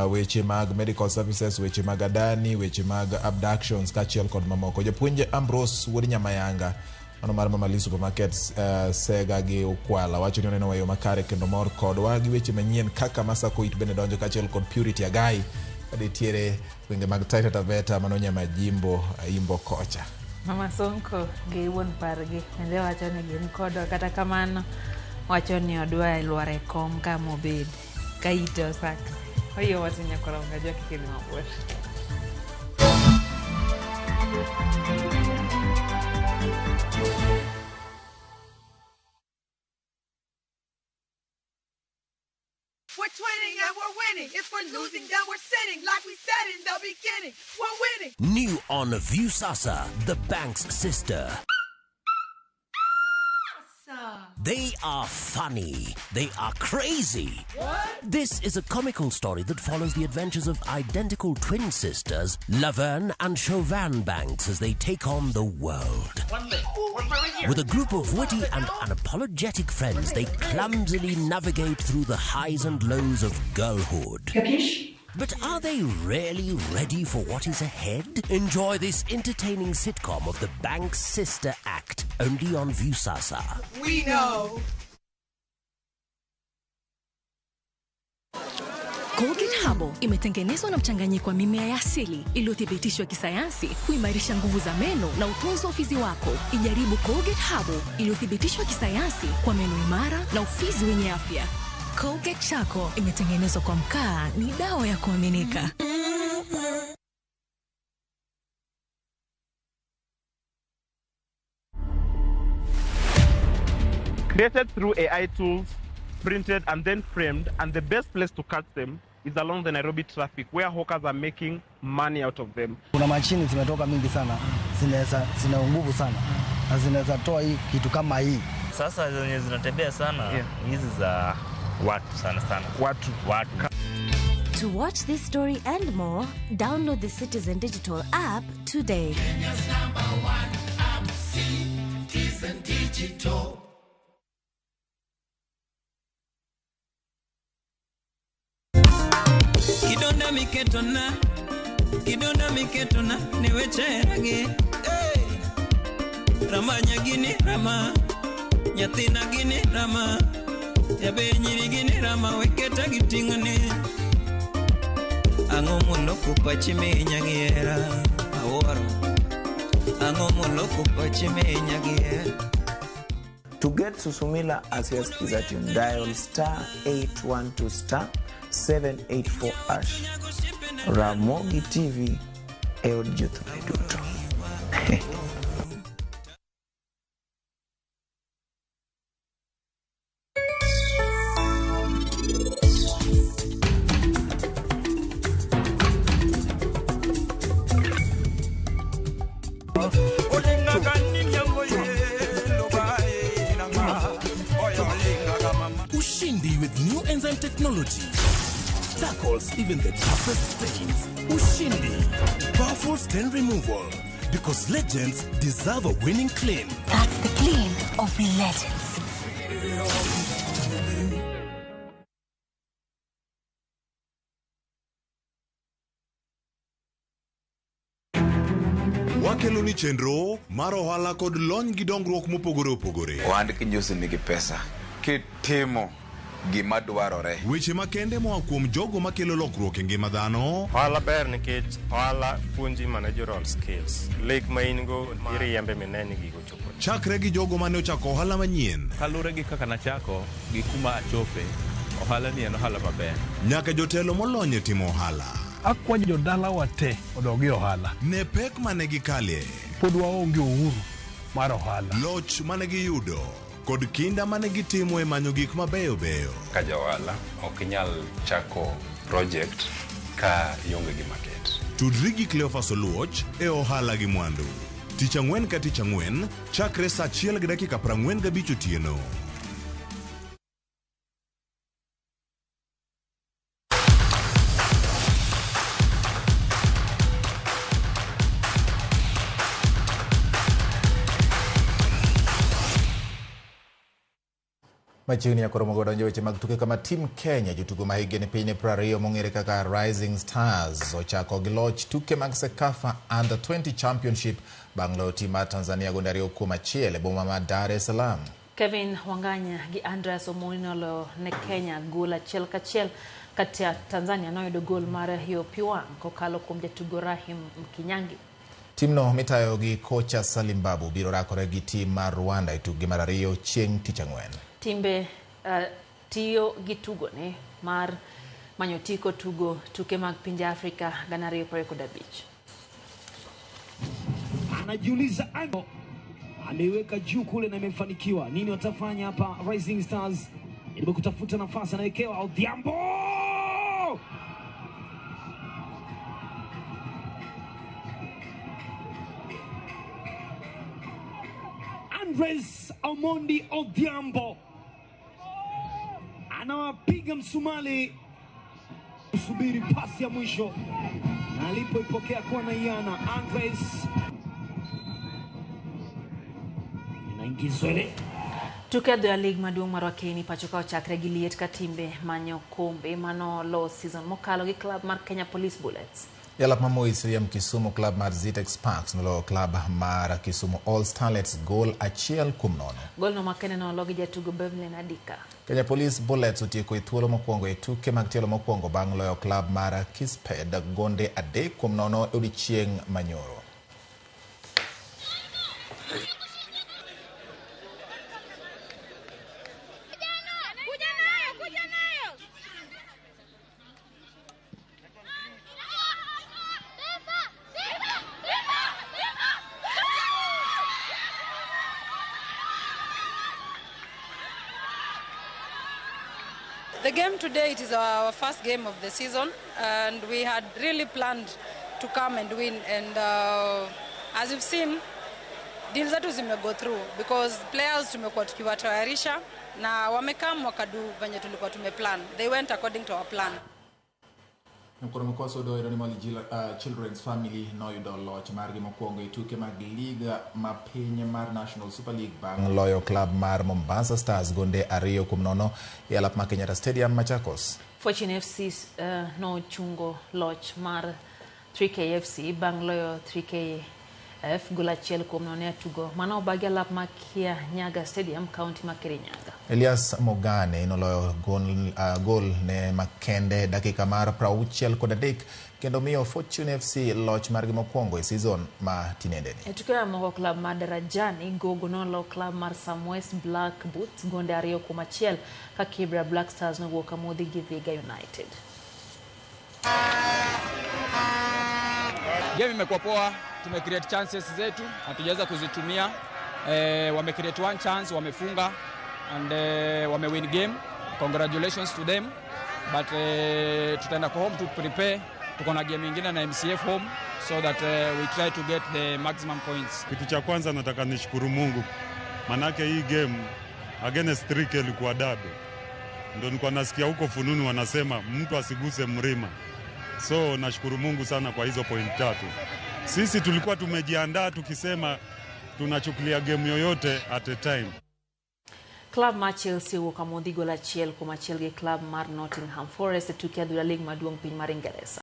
weche mag medical services, weche mag adani, weche mag abductions kachiel kod mamoko. Japuonj Ambrose wuod Nyamayanga mano mar Mama Supermarkets Sega gi Ukwala wacho ni oneno weyo makare kendo mor kodwa gi weche manyien kaka masako it bende donjo kachiel kod Purity Agai kadi tiere gwenge mag Taita Taveta mano Nyamajimbo Imbo kocha. Mama Sonko gi wuon pargi ende wacho ni gin kodwa kata kamano wacho ni odwa lware kom kama obed ka ite osakre. Oyo watu nyakora ungajua kikini mabor. We're twinning and we're winning. If we're losing, then we're sinning. Like we said in the beginning, we're winning. New on Viusasa, the bank's sister. They are funny. They are crazy. What? This is a comical story that follows the adventures of identical twin sisters, Laverne and Chauvin Banks, as they take on the world. With a group of witty and unapologetic friends, they clumsily navigate through the highs and lows of girlhood. Capiche? But are they really ready for what is ahead? Enjoy this entertaining sitcom of the bank's sister act, only on Viusasa. We know. Colgate Herbal imetengenezwa na mchanganyiko wa mimea ya asili iliyothibitishwa kisayansi kuimarisha nguvu za meno na utunzi wa ufizi wako. Ijaribu Colgate Herbal iliyothibitishwa kisayansi kwa meno imara na ufizi wenye afya. Colgate Charcoal imetengenezwa kwa mkaa, ni dawa ya kuaminika. Created through AI tools, printed and then framed, and the best place to catch them is along the Nairobi traffic where hawkers are making money out of them. Kuna machine zimetoka mingi sana, zina nguvu sana, na zinaweza toa hii kitu kama hii. Sasa zenye zinatembea sana, hizi za watu sana. Watu. To watch this story and more, download the Citizen Digital app today. Kenya's #1 app, Citizen Digital. Kidonda miketona kidonda miketona niwecheragi rama nyagini rama nyathina gini rama yabe nyiri gini rama weketa gitingane ang'o mondo kupachi minya giera aworo ang'o mondo kupachi minya giera. To get Susumila as your skiza tune, dial *812 *784#. Ramogi TV, Eod Youth Meduto. Ushindi with new enzyme technology tackles even the toughest stains. Ushindi, powerful stain removal, because legends deserve a winning clean. That's the clean of legends. Wakeloni chenro mar ohala kod lony gi dongruok mopogore opogore. Ohand kinyosi nigi pesa kitimo gima dwarore. Weche makende moa kuom jogo makelo lokruok e ngima dhano. Ohala ber nikech ohala puonji managerial skills. Lek ma in go iriembe mineni gigo chopo. Chakre gi jogo mane ochako ohala manyien. Kalure gi kaka nachako gi kuma achope, ohala ni en ohala maber. Nyaka jotelo molony e timo ohala. Akwanyo jodala wate odogi ohala. Ne pek mane gikalie. Pod waonge uhuru mar ohala. Loch mane giyudo kod kinda mane gitimo e manyo gik mabeyo beyo. Ka jawala ok inyal chako project ka ionge gi market. Tudri gi Cleophas Oluoch e ohala gi mwandu. Tich ang'wen ka tich ang'wen chakre saa 1:45 otieno. Machiegni ya koromo godonjo weche mag tuke kama tim Kenya jotugo ma higni piny 20 mong'ere kaka Rising Stars ochako gi loch tuke mag Sekafa Under 20 Championship bang' loyo tim mar Tanzania gonde 2-1 e boma ma Dar es Salaam. Kevin Wanganya gi Andreas Omondi lo ne Kenya gol 1-1 kati ya Tanzania noyudo gol mar hiyo Piwang kokalo kuom jatugo Rahim Mkinyangi. Timno mitayo gi kocha Salim Babu biro rakore gi tim mar Rwanda e tuke mar 2 chieng' tich ang'wen. Timbe tiyo gi tugo ne mar manyotiko tugo tuke mag pinje Afrika gana 2015. Anajiuliza ano ameweka juu kule na imefanikiwa. Nini watafanya hapa Rising Stars? Ili kutafuta nafasi anawekewa Odhiambo. Andres Omondi Odhiambo anawapiga msumali kusubiri pasi ya mwisho na alipoipokea kwa Naiana Andres inaingizwa ile tuke ya League maduong' mar Wakeni pachoka ochakre gi liet ka timbe manyo kombe mano low season mokalo gi club mar Kenya Police Bullets. Yalap Mamoisi Kisumu club mar Zitex Sparks nolo club mar Kisumu All Starlets gol 1-0. Gol no makene no logi jatugo Beverly Nadika. Kenya Police Bullets otieko e thuolo mokwongo e tuke mag tielo mokwongo bang' loyo club mar Kisped gonde 3-0 e odiechieng' manyoro. The game today, it is our first game of the season, and we had really planned to come and win. And as you've seen, deals that was go through because players tumekuwa tukiwatayarisha na wamekam wakadu venye tulikuwa tumeplan. They went according to our plan. Mkoso do ni Children's Family noyudo loch margi mokwongo e tuke mag liga mapiny mar National Super League bang' loyo club mar Mombasa Stars gonde 2-0 e alap ma Kenyatta Stadium Machakos. Fortune FC no chungo loch mar 3KFC Bangloyo 3KF Gulachiel kumnonea tugo mana obagia lap makia Nyaga Stadium County Makirinyaga. Elias Mogane inoloyo gol ne Makende dakika mar 63 kendo miyo Fortune FC loch margi mokwongo e season ma tinendeni. Tukio moko club Madarajani gogo nolo club mar Samwes Black Boots gonde ariyo kuom achiel ka Kibra Black Stars nowuok amodhi gi Vihiga United. Game imekuwa poa, tumecreate chances zetu, hatujaweza kuzitumia. Wamecreate one chance, wamefunga and wamewin game. Congratulations to them. But tutaenda kwa home to prepare. Tuko na game nyingine na MCF home so that we try to get the maximum points. Kitu cha kwanza nataka nishukuru Mungu. Manake hii game against 3K ilikuwa dabe. Ndio nilikuwa nasikia huko fununu wanasema mtu asiguse mrima. So nashukuru Mungu sana kwa hizo point 3. Sisi tulikuwa tumejiandaa tukisema tunachukulia game yoyote at a time. Club mar Chelsea wuok amodhi gol achiel kuom achiel gi club mar Nottingham Forest tuke adhula lig maduong' piny mar Ingresa.